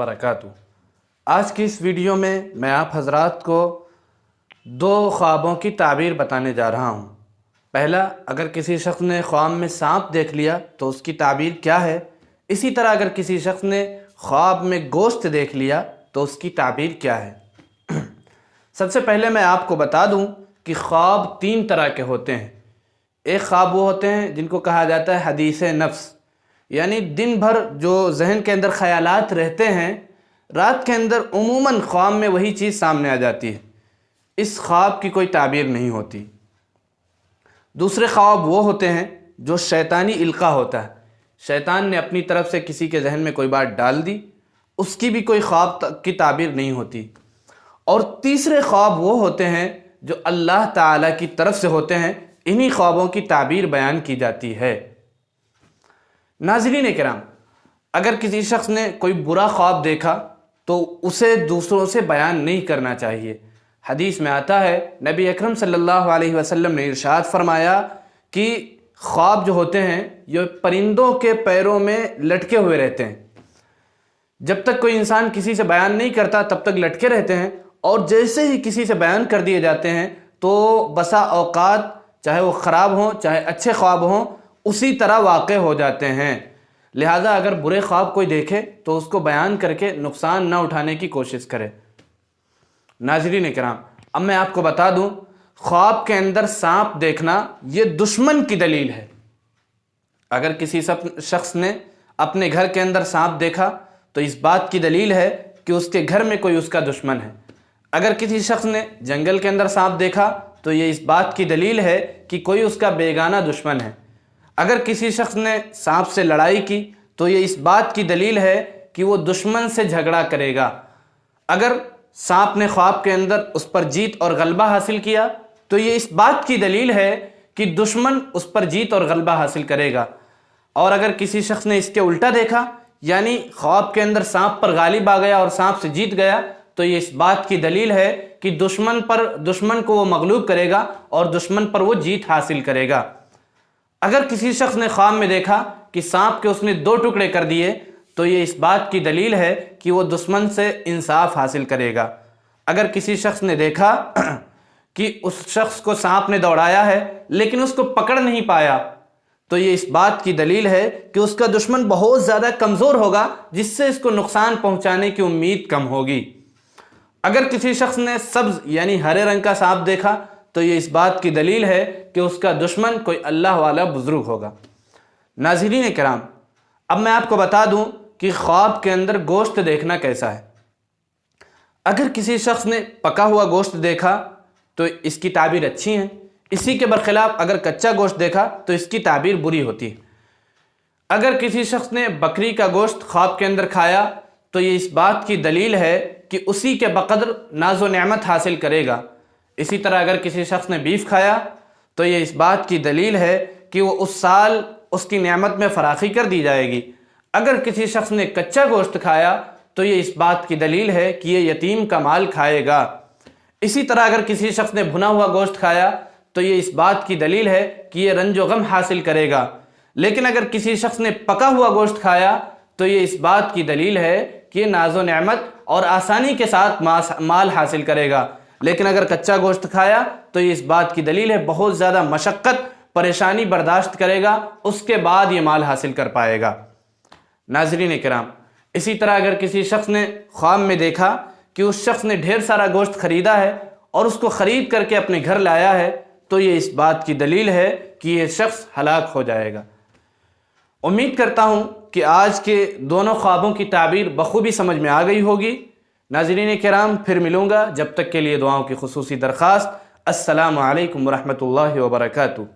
वबरकातुहू। आज की इस वीडियो में मैं आप हजरात को दो ख्वाबों की ताबीर बताने जा रहा हूँ। पहला, अगर किसी शख्स ने ख्वाब में सांप देख लिया तो उसकी ताबीर क्या है। इसी तरह अगर किसी शख्स ने ख्वाब में गोश्त देख लिया तो उसकी ताबीर क्या है। सबसे पहले मैं आपको बता दूं कि ख्वाब तीन तरह के होते हैं। एक ख्वाब वो होते हैं जिनको कहा जाता है हदीस नफ्स, यानी दिन भर जो जहन के अंदर ख्यालात रहते हैं, रात के अंदर उमूमन ख्वाब में वही चीज़ सामने आ जाती है। इस ख्वाब की कोई ताबीर नहीं होती। दूसरे ख्वाब वो होते हैं जो शैतानी इल्का होता है, शैतान ने अपनी तरफ से किसी के जहन में कोई बात डाल दी, उसकी भी कोई ख्वाब की ताबीर नहीं होती। और तीसरे ख्वाब वो होते हैं जो अल्लाह ताला की तरफ से होते हैं, इन्हीं ख्वाबों की ताबीर बयान की जाती है। नाज़रीन किराम, अगर किसी शख्स ने कोई बुरा ख्वाब देखा तो उसे दूसरों से बयान नहीं करना चाहिए। हदीस में आता है, नबी अकरम सल्लल्लाहु अलैहि वसल्लम ने इरशाद फरमाया कि ख्वाब जो होते हैं ये परिंदों के पैरों में लटके हुए रहते हैं। जब तक कोई इंसान किसी से बयान नहीं करता तब तक लटके रहते हैं, और जैसे ही किसी से बयान कर दिए जाते हैं तो बसा औकात, चाहे वो ख़राब हों चाहे अच्छे ख्वाब हों, उसी तरह वाक़े हो जाते हैं। लिहाजा अगर बुरे ख्वाब कोई देखे तो उसको बयान करके नुकसान ना उठाने की कोशिश करे। नाज़रीन किराम, अब मैं आपको बता दूं, ख्वाब के अंदर सांप देखना ये दुश्मन की दलील है। अगर किसी शख्स ने अपने घर के अंदर सांप देखा तो इस बात की दलील है कि उसके घर में कोई उसका दुश्मन है। अगर किसी शख्स ने जंगल के अंदर सांप देखा तो ये इस बात की दलील है कि कोई उसका बेगाना दुश्मन है। अगर किसी शख्स ने सांप से लड़ाई की तो ये इस बात की दलील है कि वो दुश्मन से झगड़ा करेगा। अगर सांप ने ख्वाब के अंदर उस पर जीत और गलबा हासिल किया तो ये इस बात की दलील है कि दुश्मन उस पर जीत और गलबा हासिल करेगा। और अगर किसी शख्स ने इसके उल्टा देखा, यानी ख्वाब के अंदर सांप पर गालिब आ गया और सांप से जीत गया, तो ये इस बात की दलील है कि दुश्मन को वो मगलूब करेगा और दुश्मन पर वो जीत हासिल करेगा। अगर किसी शख्स ने ख्वाब में देखा कि सांप के उसने दो टुकड़े कर दिए तो ये इस बात की दलील है कि वो दुश्मन से इंसाफ हासिल करेगा। अगर किसी शख्स ने देखा कि उस शख्स को सांप ने दौड़ाया है लेकिन उसको पकड़ नहीं पाया, तो ये इस बात की दलील है कि उसका दुश्मन बहुत ज़्यादा कमज़ोर होगा, जिससे इसको नुकसान पहुंचाने की उम्मीद कम होगी। अगर किसी शख्स ने सब्ज यानी हरे रंग का सांप देखा तो ये इस बात की दलील है कि उसका दुश्मन कोई अल्लाह वाला बुजुर्ग होगा। नाज़रीन किराम, अब मैं आपको बता दूं कि ख्वाब के अंदर गोश्त देखना कैसा है। अगर किसी शख्स ने पका हुआ गोश्त देखा तो इसकी ताबीर अच्छी है। इसी के बरखिलाफ अगर कच्चा गोश्त देखा तो इसकी ताबीर बुरी होती है। अगर किसी शख्स ने बकरी का गोश्त ख्वाब के अंदर खाया तो ये इस बात की दलील है कि उसी के बकदर नाज़ो नेमत हासिल करेगा। इसी तरह अगर किसी शख्स ने बीफ खाया तो ये इस बात की दलील है कि वो उस साल उसकी नेमत में फराखी कर दी जाएगी। अगर किसी शख्स ने कच्चा गोश्त खाया तो ये इस बात की दलील है कि ये यतीम का माल खाएगा। इसी तरह अगर किसी शख्स ने भुना हुआ गोश्त खाया तो ये इस बात की दलील है कि ये रंजो गम हासिल करेगा। लेकिन अगर किसी शख्स ने पका हुआ गोश्त खाया तो ये इस बात की दलील है कि ये नाज़ो नेमत और आसानी के साथ माल हासिल करेगा। लेकिन अगर कच्चा गोश्त खाया तो ये इस बात की दलील है बहुत ज़्यादा मशक्क़त परेशानी बर्दाश्त करेगा, उसके बाद ये माल हासिल कर पाएगा। नाज़रीन किराम, इसी तरह अगर किसी शख्स ने ख्वाब में देखा कि उस शख्स ने ढेर सारा गोश्त ख़रीदा है और उसको ख़रीद करके अपने घर लाया है तो ये इस बात की दलील है कि ये शख्स हलाक हो जाएगा। उम्मीद करता हूँ कि आज के दोनों ख्वाबों की ताबीर बखूबी समझ में आ गई होगी। नाज़रीन किराम, फिर मिलूँगा, जब तक के लिए दुआओं की खुसूसी दरख्वास्त। अस्सलामु अलैकुम वरहमतुल्लाहि वबरकातुहू।